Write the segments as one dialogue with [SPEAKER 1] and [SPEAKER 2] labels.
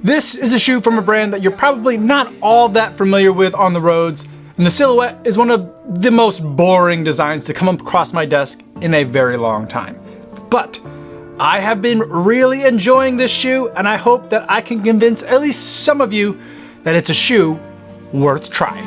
[SPEAKER 1] This is a shoe from a brand that you're probably not all that familiar with on the roads, and the silhouette is one of the most boring designs to come across my desk in a very long time. But I have been really enjoying this shoe, and I hope that I can convince at least some of you that it's a shoe worth trying.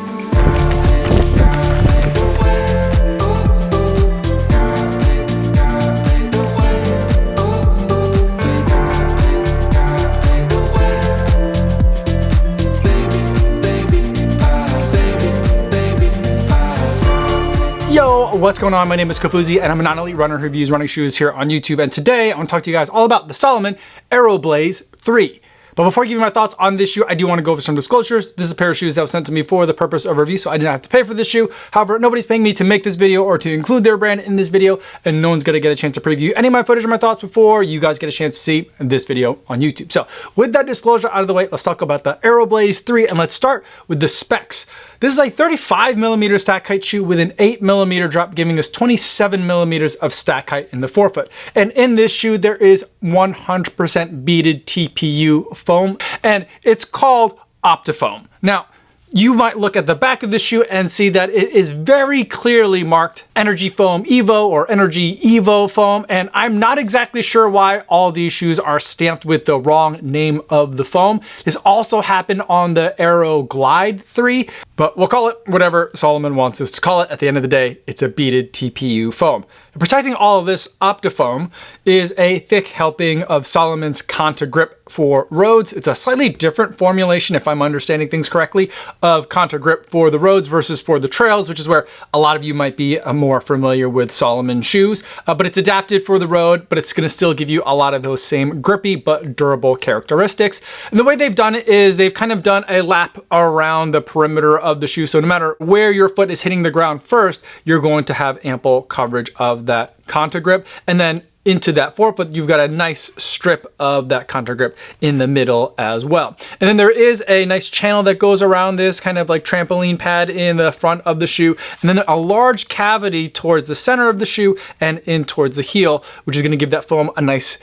[SPEAKER 1] Yo, what's going on? My name is Kofuzi and I'm a non-elite runner who reviews running shoes here on YouTube. And today I want to talk to you guys all about the Salomon Aero 3. But before I give you my thoughts on this shoe, I do want to go over some disclosures. This is a pair of shoes that was sent to me for the purpose of review, so I didn't have to pay for this shoe. However, nobody's paying me to make this video or to include their brand in this video, and no one's going to get a chance to preview any of my footage or my thoughts before you guys get a chance to see this video on YouTube. So with that disclosure out of the way, let's talk about the Aero 3, and let's start with the specs. This is a 35mm stack height shoe with an 8mm drop, giving us 27mm of stack height in the forefoot. And in this shoe, there is 100% beaded TPU foam, and it's called Optifoam. Now, you might look at the back of the shoe and see that it is very clearly marked Energy Foam Evo or Energy Evo Foam, and I'm not exactly sure why all these shoes are stamped with the wrong name of the foam. This also happened on the Aero Glide 3, but we'll call it whatever Salomon wants us to call it. At the end of the day, it's a beaded TPU foam. Protecting all of this Optifoam is a thick helping of Salomon's Conta Grip for roads. It's a slightly different formulation, if I'm understanding things correctly, of Conta Grip for the roads versus for the trails, which is where a lot of you might be more familiar with Salomon shoes. But it's adapted for the road, but it's going to still give you a lot of those same grippy but durable characteristics. And the way they've done it is they've kind of done a lap around the perimeter of the shoe. So no matter where your foot is hitting the ground first, you're going to have ample coverage of that Conta Grip, and then into that forefoot, you've got a nice strip of that Conta Grip in the middle as well. And then there is a nice channel that goes around this kind of like trampoline pad in the front of the shoe, and then a large cavity towards the center of the shoe and in towards the heel, which is going to give that foam a nice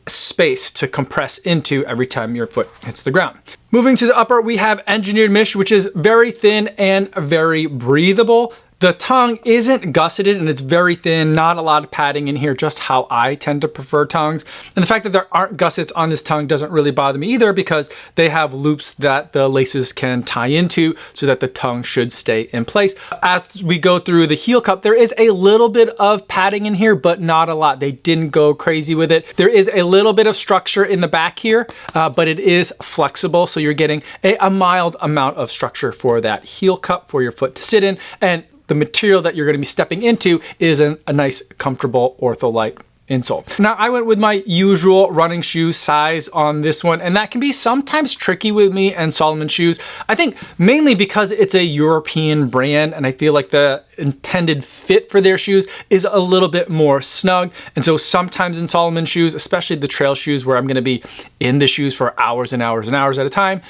[SPEAKER 1] space to compress into every time your foot hits the ground. Moving to the upper, we have engineered mesh, which is very thin and very breathable. The tongue isn't gusseted and it's very thin, not a lot of padding in here, just how I tend to prefer tongues. And the fact that there aren't gussets on this tongue doesn't really bother me either, because they have loops that the laces can tie into so that the tongue should stay in place. As we go through the heel cup, there is a little bit of padding in here, but not a lot. They didn't go crazy with it. There is a little bit of structure in the back here, but it is flexible, so you're getting a mild amount of structure for that heel cup for your foot to sit in. And the material that you're going to be stepping into is a nice, comfortable Ortholite insole. Now, I went with my usual running shoe size on this one, and that can be sometimes tricky with me and Salomon shoes. I think mainly because it's a European brand, and I feel like the intended fit for their shoes is a little bit more snug. And so sometimes in Salomon shoes, especially the trail shoes where I'm going to be in the shoes for hours and hours and hours at a time,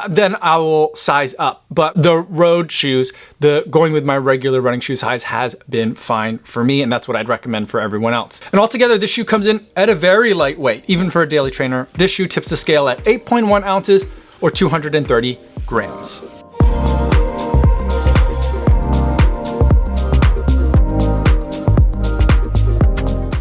[SPEAKER 1] then I will size up. But the road shoes, going with my regular running shoe size has been fine for me, and that's what I'd recommend for everyone else. And altogether, this shoe comes in at a very lightweight, even for a daily trainer. This shoe tips the scale at 8.1 ounces or 230 grams.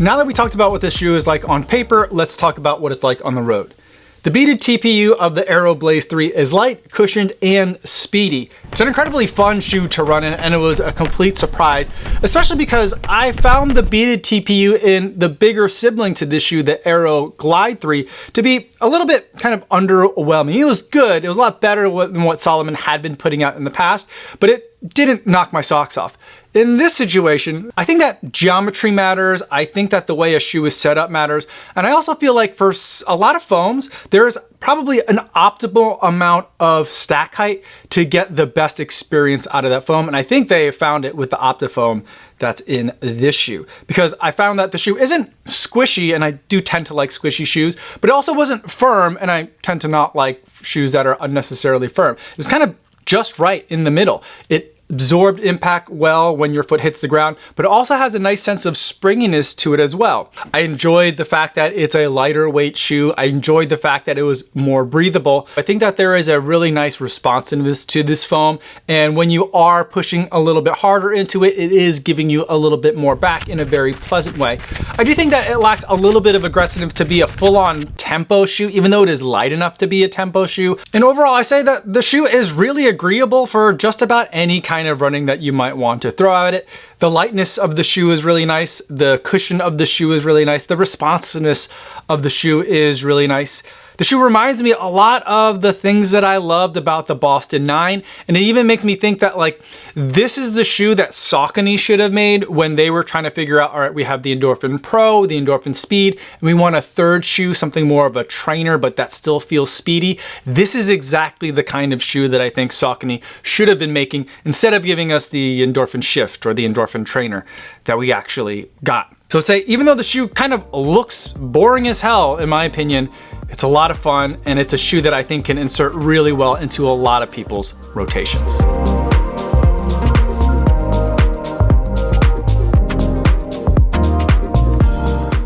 [SPEAKER 1] Now that we talked about what this shoe is like on paper, let's talk about what it's like on the road. The beaded TPU of the Aero 3 is light, cushioned, and speedy. It's an incredibly fun shoe to run in, and it was a complete surprise, especially because I found the beaded TPU in the bigger sibling to this shoe, the Aero Glide 3, to be a little bit kind of underwhelming. It was good. It was a lot better than what Salomon had been putting out in the past, but it didn't knock my socks off. In this situation, I think that geometry matters. I think that the way a shoe is set up matters. And I also feel like for a lot of foams, there is probably an optimal amount of stack height to get the best experience out of that foam. And I think they found it with the Optifoam that's in this shoe, because I found that the shoe isn't squishy, and I do tend to like squishy shoes, but it also wasn't firm, and I tend to not like shoes that are unnecessarily firm. It was kind of just right in the middle. It absorbed impact well when your foot hits the ground, but it also has a nice sense of springiness to it as well. I enjoyed the fact that it's a lighter weight shoe. I enjoyed the fact that it was more breathable. I think that there is a really nice responsiveness to this foam, and when you are pushing a little bit harder into it, it is giving you a little bit more back in a very pleasant way. I do think that it lacks a little bit of aggressiveness to be a full-on tempo shoe, even though it is light enough to be a tempo shoe. And overall, I say that the shoe is really agreeable for just about any kind of running that you might want to throw at it. The lightness of the shoe is really nice. The cushion of the shoe is really nice. The responsiveness of the shoe is really nice. The shoe reminds me a lot of the things that I loved about the Boston 9, and it even makes me think that like this is the shoe that Saucony should have made when they were trying to figure out, all right, we have the Endorphin Pro, the Endorphin Speed, and we want a third shoe, something more of a trainer, but that still feels speedy. This is exactly the kind of shoe that I think Saucony should have been making instead of giving us the Endorphin Shift or the Endorphin Trainer that we actually got. So say, even though the shoe kind of looks boring as hell, in my opinion, it's a lot of fun, and it's a shoe that I think can insert really well into a lot of people's rotations.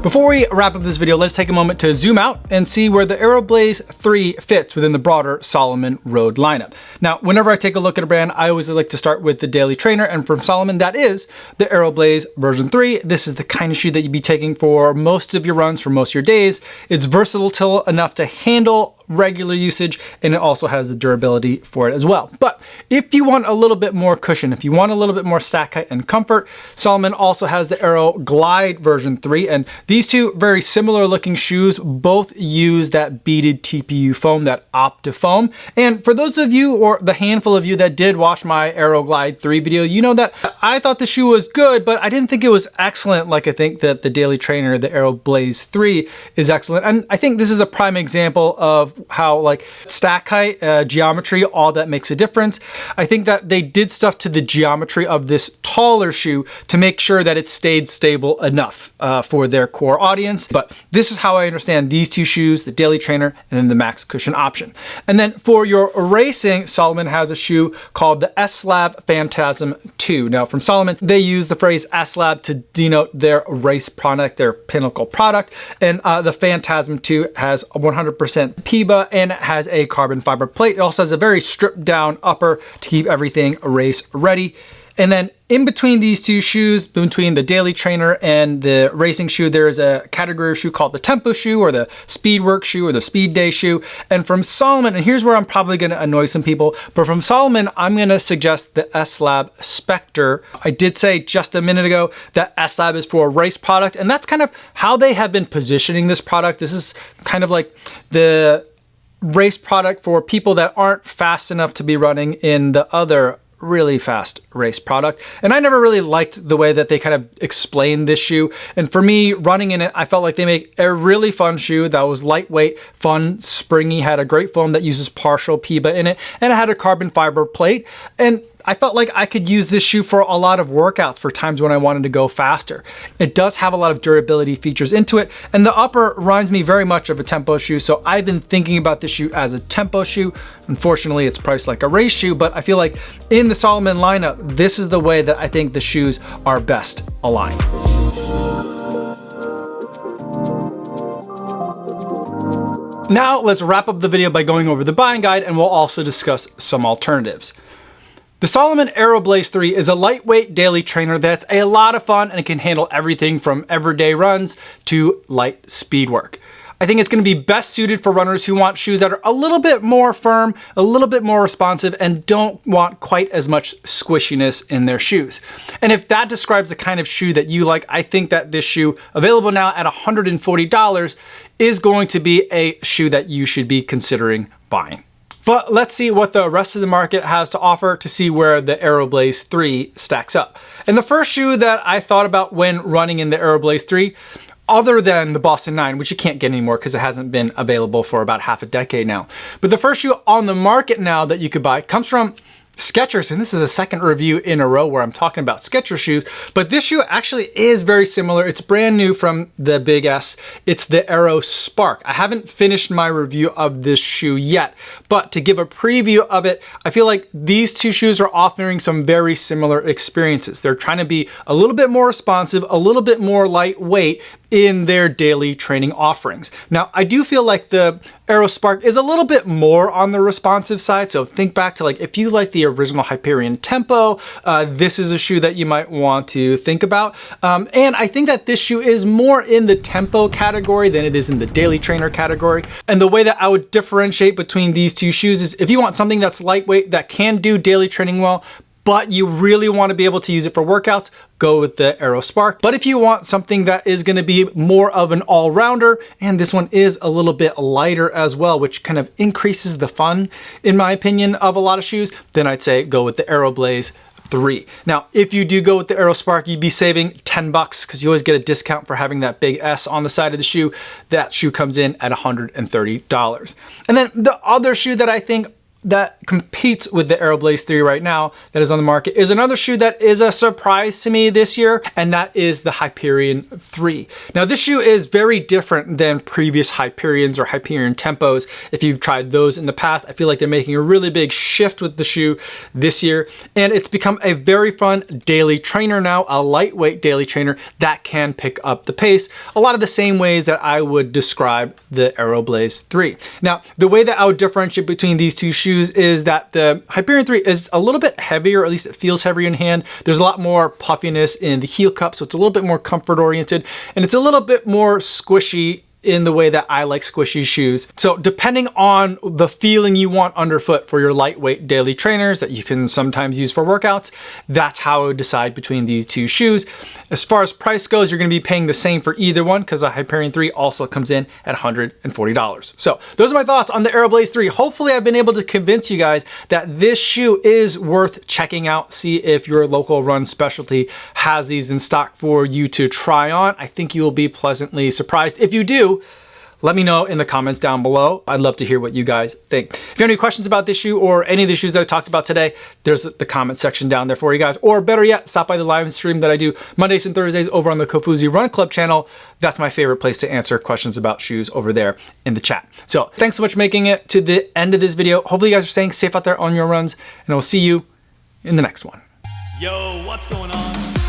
[SPEAKER 1] Before we wrap up this video, let's take a moment to zoom out and see where the Aero Blaze 3 fits within the broader Salomon road lineup. Now, whenever I take a look at a brand, I always like to start with the Daily Trainer, and from Salomon, that is the Aero Blaze version 3. This is the kind of shoe that you'd be taking for most of your runs, for most of your days. It's versatile enough to handle regular usage, and it also has the durability for it as well. But if you want a little bit more cushion, if you want a little bit more stack height and comfort, Salomon also has the Aero Glide version 3, and these two very similar looking shoes both use that beaded TPU foam, that Optifoam. And for those of you, or the handful of you that did watch my Aero Glide 3 video, you know that I thought the shoe was good, but I didn't think it was excellent like I think that the Daily Trainer, the Aero Blaze 3, is excellent. And I think this is a prime example of how like stack height, geometry, all that makes a difference. I think that they did stuff to the geometry of this taller shoe to make sure that it stayed stable enough for their core audience. But this is how I understand these two shoes, the Daily Trainer and then the Max Cushion option. And then for your racing, Salomon has a shoe called the S-Lab Phantasm 2. Now from Salomon, they use the phrase S-Lab to denote their race product, their pinnacle product. And the Phantasm 2 has 100% PIBA and it has a carbon fiber plate. It also has a very stripped down upper to keep everything race ready. And then in between these two shoes, between the Daily Trainer and the racing shoe, there is a category of shoe called the Tempo shoe or the Speed Work shoe or the Speed Day shoe. And from Salomon, and here's where I'm probably going to annoy some people, but from Salomon, I'm going to suggest the S-Lab Spectre. I did say just a minute ago that S-Lab is for a race product, and that's kind of how they have been positioning this product. This is kind of like the race product for people that aren't fast enough to be running in the other really fast race product. And I never really liked the way that they kind of explained this shoe. And for me, running in it, I felt like they make a really fun shoe that was lightweight, fun, springy, had a great foam that uses partial PIBA in it, and it had a carbon fiber plate. And I felt like I could use this shoe for a lot of workouts for times when I wanted to go faster. It does have a lot of durability features into it, and the upper reminds me very much of a tempo shoe, so I've been thinking about this shoe as a tempo shoe. Unfortunately, it's priced like a race shoe, but I feel like in the Salomon lineup, this is the way that I think the shoes are best aligned. Now let's wrap up the video by going over the buying guide, and we'll also discuss some alternatives. The Salomon Aero Blaze 3 is a lightweight daily trainer that's a lot of fun and it can handle everything from everyday runs to light speed work. I think it's going to be best suited for runners who want shoes that are a little bit more firm, a little bit more responsive, and don't want quite as much squishiness in their shoes. And if that describes the kind of shoe that you like, I think that this shoe, available now at $140, is going to be a shoe that you should be considering buying. But let's see what the rest of the market has to offer to see where the Aero Blaze 3 stacks up. And the first shoe that I thought about when running in the Aero Blaze 3, other than the Boston 9, which you can't get anymore because it hasn't been available for about half a decade now. But the first shoe on the market now that you could buy comes from Skechers, and this is the second review in a row where I'm talking about Skechers shoes, but this shoe actually is very similar. It's brand new from the Big S. It's the Aero Spark. I haven't finished my review of this shoe yet, but to give a preview of it, I feel like these two shoes are offering some very similar experiences. They're trying to be a little bit more responsive, a little bit more lightweight in their daily training offerings. Now, I do feel like the Aero Spark is a little bit more on the responsive side. So think back to like, if you like the original Hyperion Tempo, this is a shoe that you might want to think about. And I think that this shoe is more in the Tempo category than it is in the daily trainer category. And the way that I would differentiate between these two shoes is if you want something that's lightweight, that can do daily training well, but you really want to be able to use it for workouts, go with the Aero Spark. But if you want something that is going to be more of an all-rounder, and this one is a little bit lighter as well, which kind of increases the fun, in my opinion, of a lot of shoes, then I'd say go with the Aero Blaze 3. Now, if you do go with the Aero Spark, you'd be saving 10 bucks because you always get a discount for having that big S on the side of the shoe. That shoe comes in at $130. And then the other shoe that I think that competes with the Aero Blaze 3 right now that is on the market is another shoe that is a surprise to me this year, and that is the Hyperion 3. Now, this shoe is very different than previous Hyperions or Hyperion Tempos. If you've tried those in the past, I feel like they're making a really big shift with the shoe this year, and it's become a very fun daily trainer now, a lightweight daily trainer that can pick up the pace a lot of the same ways that I would describe the Aero Blaze 3. Now, the way that I would differentiate between these two shoes is that the Hyperion 3 is a little bit heavier, or at least it feels heavier in hand. There's a lot more puffiness in the heel cup, so it's a little bit more comfort oriented, and it's a little bit more squishy in the way that I like squishy shoes. So depending on the feeling you want underfoot for your lightweight daily trainers that you can sometimes use for workouts, that's how I would decide between these two shoes. As far as price goes, you're gonna be paying the same for either one because the Hyperion 3 also comes in at $140. So those are my thoughts on the Aero Blaze 3. Hopefully I've been able to convince you guys that this shoe is worth checking out. See if your local run specialty has these in stock for you to try on. I think you will be pleasantly surprised. If you do, let me know in the comments down below. I'd love to hear what you guys think. If you have any questions about this shoe or any of the shoes that I talked about today, there's the comment section down there for you guys. Or better yet, stop by the live stream that I do Mondays and Thursdays over on the Kofuzi Run Club channel. That's my favorite place to answer questions about shoes over there in the chat. So thanks so much for making it to the end of this video. Hopefully you guys are staying safe out there on your runs, and I will see you in the next one.
[SPEAKER 2] Yo, what's going on?